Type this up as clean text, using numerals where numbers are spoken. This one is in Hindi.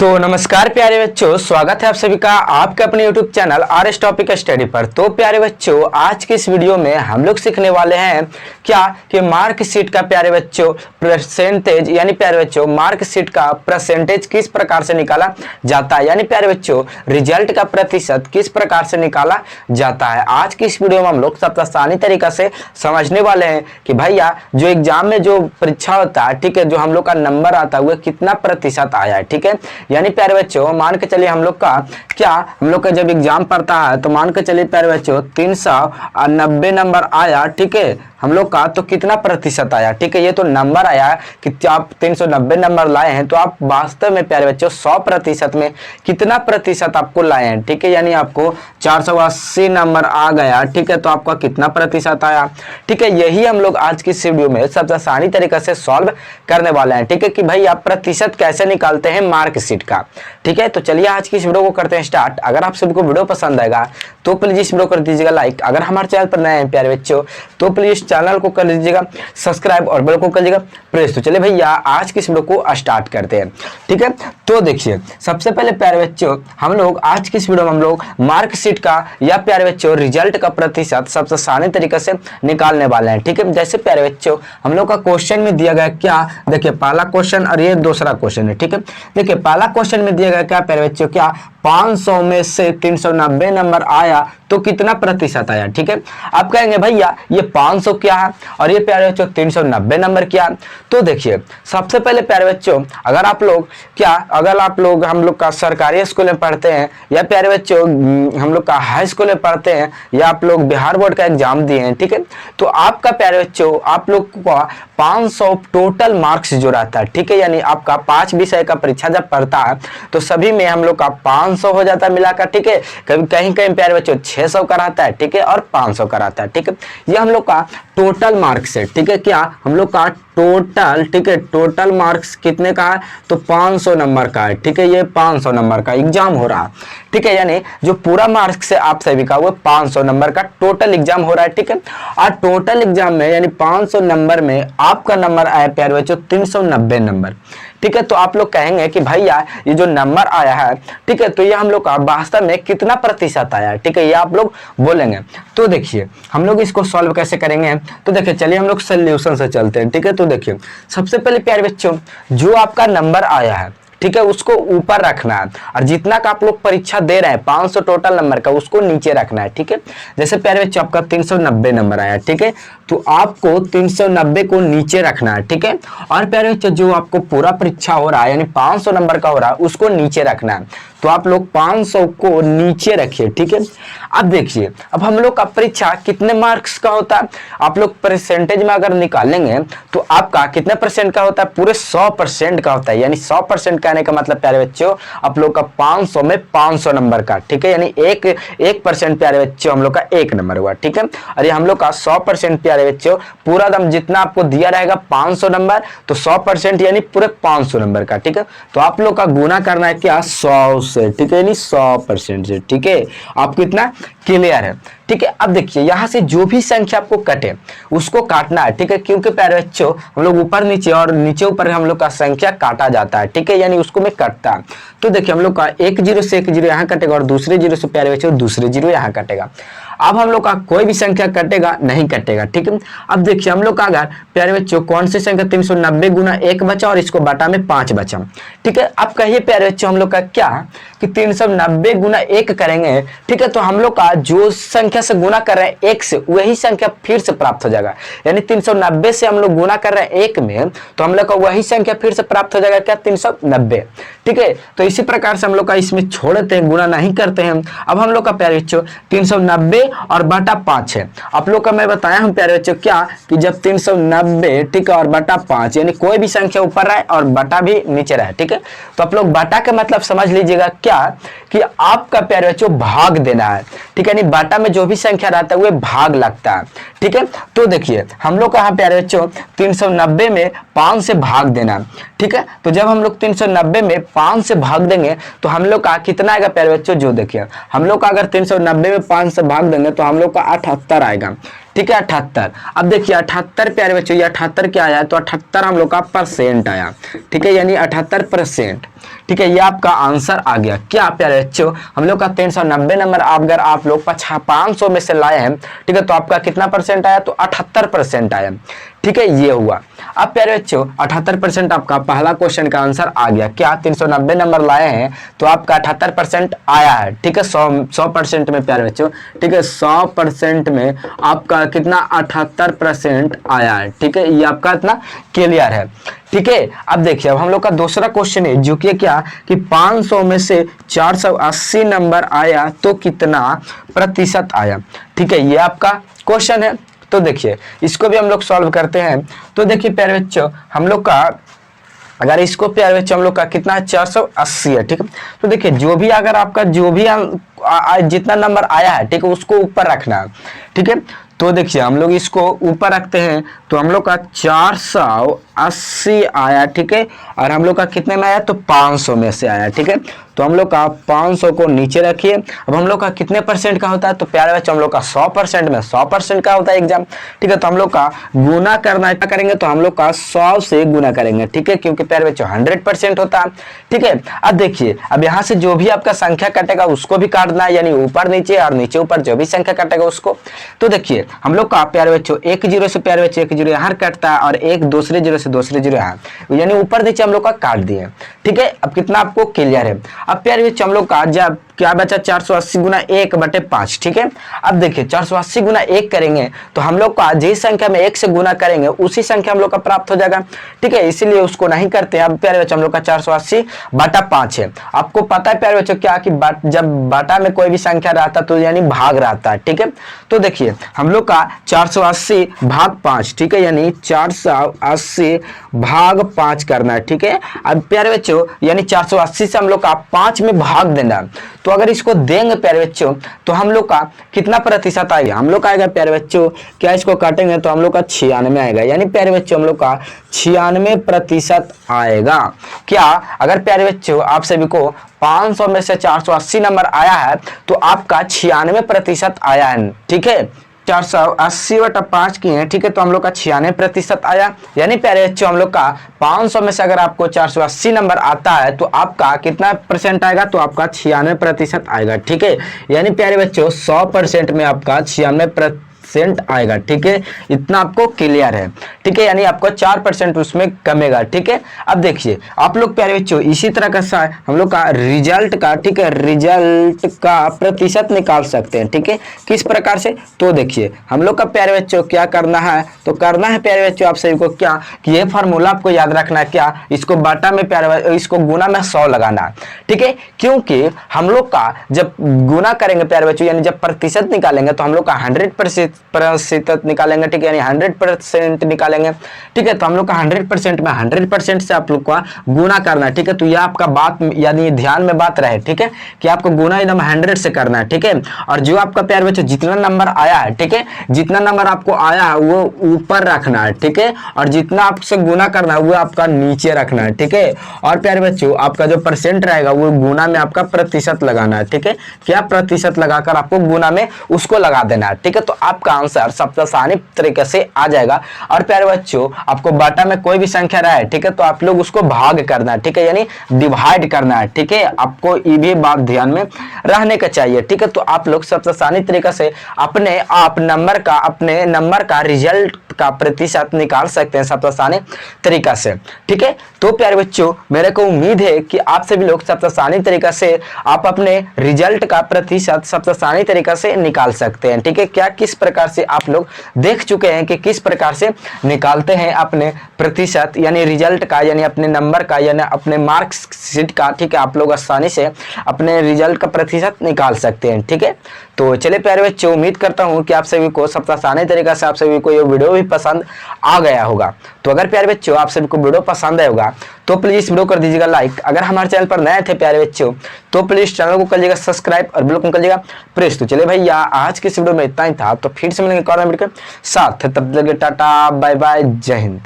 तो नमस्कार प्यारे बच्चों, स्वागत है आप सभी का आपके अपने YouTube channel RS topic study पर। तो प्यारे बच्चों, आज की इस वीडियो में हम लोग सीखने वाले हैं क्या कि मार्कशीट का प्यारे बच्चों परसेंटेज, यानी प्यारे बच्चों मार्कशीट का परसेंटेज किस प्रकार से निकाला जाता है, यानी प्यारे बच्चों रिजल्ट का प्रतिशत किस प्रकार से निकाला जाता है। आज की इस वीडियो में हम लोग सबसे आसानी तरीका से समझने वाले हैं कि भैया जो एग्जाम में जो परीक्षा होता है, ठीक है, जो हम लोग का नंबर आता है वह कितना प्रतिशत आया है। ठीक है, यानी प्यारे बच्चों मान के चलिए हम लोग का जब एग्जाम पड़ता है तो मान के चलिए प्यारे बच्चों 390 नंबर आया, ठीक है हम लोग का, तो कितना प्रतिशत आया। ठीक है, ये तो नंबर आया कि आप 390 नंबर लाए हैं, तो आप वास्तव में प्यारे बच्चों 100% में कितना प्रतिशत आपको लाए हैं। ठीक है, यानी आपको 480 नंबर आ गया, ठीक है, तो आपका कितना प्रतिशत आया। ठीक है, यही हम लोग आज की इस वीडियो में सबसे आसानी तरीके से सॉल्व करने वाले हैं। ठीक है, कि भाई आप प्रतिशत कैसे निकालते हैं मार्कशीट का। ठीक है, तो चलिए आज की इस वीडियो को करते हैं स्टार्ट। अगर आप सभी को वीडियो पसंद आएगा तो प्लीज इस वीडियो कर दीजिएगा लाइक। अगर हमारे चैनल पर नए हैं प्यारे बच्चों तो प्लीज चैनल को कर लीजिएगा सब्सक्राइब और बेल को कर लीजिएगा प्रेस। तो चलिए भैया आज की इस वीडियो को स्टार्ट करते हैं। ठीक है, तो देखिए सबसे पहले प्यारे बच्चों हम लोग आज की इस वीडियो में हम लोग मार्कशीट का या प्यारे बच्चों रिजल्ट का प्रतिशत सबसे आसानी तरीके से निकालने वाले हैं। ठीक है, जैसे प्यारे बच्चों हम लोग का क्वेश्चन में दिया गया क्या, देखिए पहला क्वेश्चन और ये दूसरा क्वेश्चन है। ठीक है, देखिए पहला क्वेश्चन में दिया गया क्या प्यारे बच्चों, क्या 500 में से 390 नंबर आया तो कितना प्रतिशत आया। ठीक है, आप कहेंगे भैया ये 500 क्या है और ये प्यारे बच्चों 390 नंबर क्या है। तो देखिए सबसे पहले प्यारे बच्चों अगर आप लोग हम लोग का सरकारी स्कूल में पढ़ते हैं या प्यारे बच्चों हम लोग का हाई स्कूल में पढ़ते हैं या आप लोग बिहार बोर्ड का एग्जाम दिए हैं, ठीक है, तो आपका प्यारे बच्चों आप लोग का 500 टोटल मार्क्स जो रहता है। ठीक है, यानी आपका 5 विषय का परीक्षा जब पढ़ता है तो सभी में हम लोग का 500 हो जाता है मिलाकर। ठीक है, कभी कहीं कहीं प्यारे बच्चों 600 का रहता है, ठीक है, और 500 का रहता है। ठीक है, ये हम लोग का टोटल मार्क्स है। ठीक है, क्या हम लोग का टोटल, ठीक है, टोटल मार्क्स कितने का है तो 500 नंबर का है। ठीक है, ये 500 नंबर का एग्जाम हो रहा है। ठीक है, यानी जो पूरा मार्क्स है आप सभी का वो 500 नंबर का टोटल एग्जाम हो रहा है। ठीक है, और टोटल एग्जाम में यानी 500 नंबर में आपका नंबर आया प्यारे बच्चों 390 नंबर। ठीक है, तो आप लोग कहेंगे कि भैया ये जो नंबर आया है, ठीक है, तो ये हम लोग का वास्तव में कितना प्रतिशत आया है। ठीक है, ये आप लोग बोलेंगे। तो देखिए हम लोग इसको सॉल्व कैसे करेंगे, तो देखिए चलिए हम लोग सोल्यूशन से चलते हैं। ठीक है, तो देखिए सबसे पहले प्यारे बच्चों जो आपका नंबर आया है, ठीक है, उसको ऊपर रखना है और जितना का आप लोग परीक्षा दे रहे हैं 500 टोटल नंबर का उसको नीचे रखना है। ठीक है, जैसे प्यारे बच्चों आपका 390 नंबर आया, ठीक है, तो आपको 390 को नीचे रखना है। ठीक है, और प्यारे बच्चों जो आपको पूरा परीक्षा हो रहा है यानी 500 नंबर का हो रहा है उसको नीचे रखना है, तो आप लोग 500 को नीचे रखिए। ठीक है, अब देखिए अब हम लोग का परीक्षा कितने मार्क्स का होता है, आप लोग परसेंटेज में अगर निकालेंगे तो आपका कितने परसेंट का होता है, पूरे 100% का होता है। यानी 100% कहने का मतलब प्यारे बच्चों आप लोग का 500 में 500 नंबर का। ठीक है, यानी 1% प्यारे बच्चों हम लोग का 1 नंबर हुआ। ठीक है, और ये हम लोग का 100% प्यारे बच्चों पूरा दम जितना आपको दिया रहेगा 500 नंबर तो 100% यानी पूरे 500 नंबर का। ठीक है, तो आप लोग का गुना करना है क्या 100 से। ठीक है, यानी 100% से। ठीक है, आपको इतना क्लियर है। ठीक है, अब देखिए यहां से जो भी संख्या आपको कटे उसको काटना है। ठीक है, क्योंकि प्यारे बच्चों हम लोग ऊपर नीचे और नीचे ऊपर हम लोग का संख्या काटा जाता है। ठीक है, यानी उसको में कटता है। तो देखिए हम लोग का 1 0 से 1 0 यहाँ कटेगा और दूसरे 0 से प्यारे बच्चों दूसरे 0 यहाँ कटेगा। अब हम लोग का कोई भी संख्या कटेगा नहीं कटेगा। ठीक है, अब देखिए हम लोग का अगर प्यारे बच्चों कौन सी संख्या 390 गुना 1 बचा और इसको बटा में 5 बचा। ठीक है, अब कहिए प्यारे बच्चों हम लोग का क्या कि 390 गुना 1 करेंगे। ठीक है, तो हम लोग का जो संख्या से गुना कर रहे हैं 1 से वही संख्या फिर से प्राप्त हो जाएगा। यानी 390 से हम लोग गुना कर रहे हैं 1 में तो हम लोग का वही संख्या फिर से प्राप्त हो जाएगा क्या 390। ठीक है, तो इसी प्रकार से हम लोग का इसमें छोड़ देते हैं, गुना नहीं करते हैं। अब हम लोग का प्यारे बच्चों 390 और बटा 5 है। आप लोग का मैं बताया हूं प्यारे बच्चों क्या कि जब 390 ठीक है और बटा 5 यानी कोई भी संख्या ऊपर रहे और बटा भी नीचे रहे। ठीक है, तो आप लोग बटा का मतलब समझ लीजिएगा क्या कि आपका प्यारे बच्चों भाग देना है। ठीक है, यानी बटा में जो भी संख्या रहता है वो भाग लगता है। ठीक है, तो देखिए हम लोग का यहाँ प्यारे बच्चों 390 में 5 से भाग देना। ठीक है, तो जब हम लोग 390 में 5 से भाग देंगे तो हम लोग का कितना आएगा प्यारे बच्चों, जो देखिए हम लोग का अगर 390 में 5 से भाग देंगे तो हम लोग का 78 आएगा। ठीक है 78। अब देखिए 78 प्यारे बच्चों, ये 78 क्या आया, तो 78 हम लोग का परसेंट आया, ठीक है, यानी 78%। ठीक है, ये आपका आंसर आ गया। क्या प्यारे बच्चों, हम लोग का 390 नंबर अगर आप लोग 500 में से लाए हैं, ठीक है, तो आपका कितना परसेंट आया, तो 78% आया। ठीक है, ये हुआ। अब प्यारे बच्चों 78% आपका पहला क्वेश्चन का आंसर आ गया। क्या 390 नंबर लाए हैं तो आपका 78% आया है। ठीक है, 100% में प्यारे बच्चों, ठीक है, 100% में आपका कितना 78% आया है। ठीक है, ये आपका इतना क्लियर है। ठीक है, अब देखिए अब हम लोग का दूसरा क्वेश्चन है जो कि क्या कि 500 में से 480 नंबर आया तो कितना प्रतिशत आया। ठीक है, ये आपका क्वेश्चन है। तो देखिए इसको भी हम लोग सॉल्व करते हैं। तो देखिए प्यारे बच्चों, हम लोग का अगर इसको प्यारे बच्चों हम लोग का कितना है 480 है। ठीक है, तो देखिए जो भी अगर आपका जो भी जितना नंबर आया है, ठीक है, उसको ऊपर रखना है। ठीक है, तो देखिए हम लोग इसको ऊपर रखते हैं तो हम लोग का 480 आया। ठीक है, और हम लोग का कितने में आया, तो 500 में से आया। ठीक है, तो हम लोग का 500 को नीचे रखिए। अब हम लोग का कितने परसेंट का होता है, तो प्यारे बच्चों हम लोग का 100% में 100% का होता है एग्जाम। ठीक है, तो हम लोग का गुना करना है, क्या करेंगे, तो हम लोग का 100 से गुना करेंगे। ठीक है, क्योंकि प्यारे बच्चों 100% होता है। ठीक है, अब देखिए अब यहाँ से जो भी आपका संख्या कटेगा उसको भी काटना है, यानी ऊपर नीचे और नीचे ऊपर जो भी संख्या कटेगा उसको। तो देखिए हम लोग का प्यारे बच्चों एक जीरो से प्यारे बच्चों एक जीरो यहाँ कटता है और एक दूसरे जीरो से दूसरे जीरो यहाँ, यानी ऊपर नीचे हम लोग का काट दिए। ठीक है, अब कितना आपको क्लियर है। अब प्यारे बच्चों हम लोग का जब क्या बचा 480 गुना 1/5। ठीक है, अब देखिए 480 गुना 1 करेंगे तो हम लोग का जिस संख्या में 1 से गुना करेंगे उसी संख्या हम लोग का प्राप्त हो जाएगा। ठीक है, इसीलिए उसको नहीं करते हैं। अब प्यारे बच्चों हम लोग का 480/5 है। आपको पता है प्यारे बच्चों क्या कि जब बाटा में कोई भी संख्या रहता तो यानी भाग रहता है। ठीक है, तो देखिए हम लोग का 480/5, ठीक है, यानी 480/5 करना है। ठीक है, अब प्यारे बच्चों यानी 480 से हम लोग का 5 में भाग देना। तो अगर इसको देंगे प्यारे बच्चों तो हम लोग का कितना प्रतिशत आएगा, हम लोग का आएगा प्यारे बच्चों, क्या इसको काटेंगे तो हम लोग का 96 आएगा, यानी प्यारे बच्चों हम लोग का 96% आएगा। क्या अगर प्यारे बच्चों आप सभी को 500 में से 480 नंबर आया है तो आपका 96% आया है। ठीक है, 480/5 की है। ठीक है, तो हम लोग का 96% आया, यानी प्यारे बच्चों हम लोग का 500 में से अगर आपको 480 नंबर आता है तो आपका कितना परसेंट आएगा, तो आपका 96% आएगा। ठीक है, यानी प्यारे बच्चों 100% में आपका 96% आएगा। ठीक है, इतना आपको क्लियर है। ठीक है, यानी आपको 4% उसमें कमेगा। ठीक है, अब देखिए आप लोग प्यारे बच्चों इसी तरह का हम लोग का रिजल्ट का, ठीक है, रिजल्ट का प्रतिशत निकाल सकते हैं। ठीक है, किस प्रकार से, तो देखिए हम लोग का प्यारे बच्चों क्या करना है, तो करना है प्यारे बच्चों आप सभी को क्या कि ये फार्मूला आपको याद रखना है। क्या इसको बाटा में प्यारे इसको गुना में 100 लगाना है। ठीक है, क्योंकि हम लोग का जब गुना करेंगे प्यारे बच्चों यानी जब प्रतिशत निकालेंगे तो हम लोग का 100% निकालेंगे। ठीक है, यानी 100% निकालेंगे। ठीक है, तो हम लोग का 100% में 100% से आप लोग का गुना करना है। ठीक है, तो यह आपका बात यानी ध्यान में बात रहे। ठीक है, कि आपको गुना एकदम 100 से करना है। ठीक है, और जो आपका प्यारे बच्चों जितना नंबर आया है, ठीक है, जितना नंबर आपको आया है वो ऊपर रखना है। ठीक है, और जितना आपसे गुना करना है वो आपका नीचे रखना है। ठीक है, और प्यारे बच्चों आपका जो परसेंट रहेगा वो गुना में आपका प्रतिशत लगाना है। ठीक है, क्या प्रतिशत लगाकर आपको गुना में उसको लगा देना है। ठीक है, तो आपका आंसर सबसे आसानी तरीके से आ जाएगा। और प्यारे बच्चों आपको बाटा में कोई भी संख्या रहे, ठीक है, तो आप लोग उसको भाग करना है। ठीक है, यानी डिवाइड करना है। ठीक है, आपको ये भी बात ध्यान में रहने का चाहिए। ठीक है, तो आप लोग सबसे आसानी तरीके से अपने नंबर का रिजल्ट का प्रतिशत निकाल सकते हैं सबसे आसानी तरीका से। ठीक है, तो प्यारे बच्चों मेरे को उम्मीद है कि आप सभी लोग सबसे आसानी तरीका से आप अपने रिजल्ट का प्रतिशत सबसे आसानी तरीका से निकाल सकते हैं। ठीक है, क्या किस प्रकार से आप लोग देख चुके हैं कि किस प्रकार से निकालते हैं अपने प्रतिशत यानी रिजल्ट का, यानी अपने नंबर का, यानी अपने मार्क्स शीट का। ठीक है, आप लोग आसानी से अपने रिजल्ट का प्रतिशत निकाल सकते हैं। ठीक है, तो चलिए प्यारे बच्चों उम्मीद करता हूं कि आप सभी को सबसे आसानी तरीका से आप सभी को ये वीडियो भी पसंद आ गया होगा। तो अगर प्यारे बच्चों आप सभी को वीडियो पसंद आया होगा तो प्लीज वीडियो कर दीजिएगा लाइक। अगर हमारे चैनल पर नए थे प्यारे बच्चों तो प्लीज चैनल को करिएगा सब्सक्राइब और बेल आइकन करिएगा प्रेस। तो चलिए भैया आज के इस वीडियो में इतना ही था, तो फिर से मिलेंगे एक और वीडियो के साथ। तब तक टाटा बाय बाय, जय हिंद।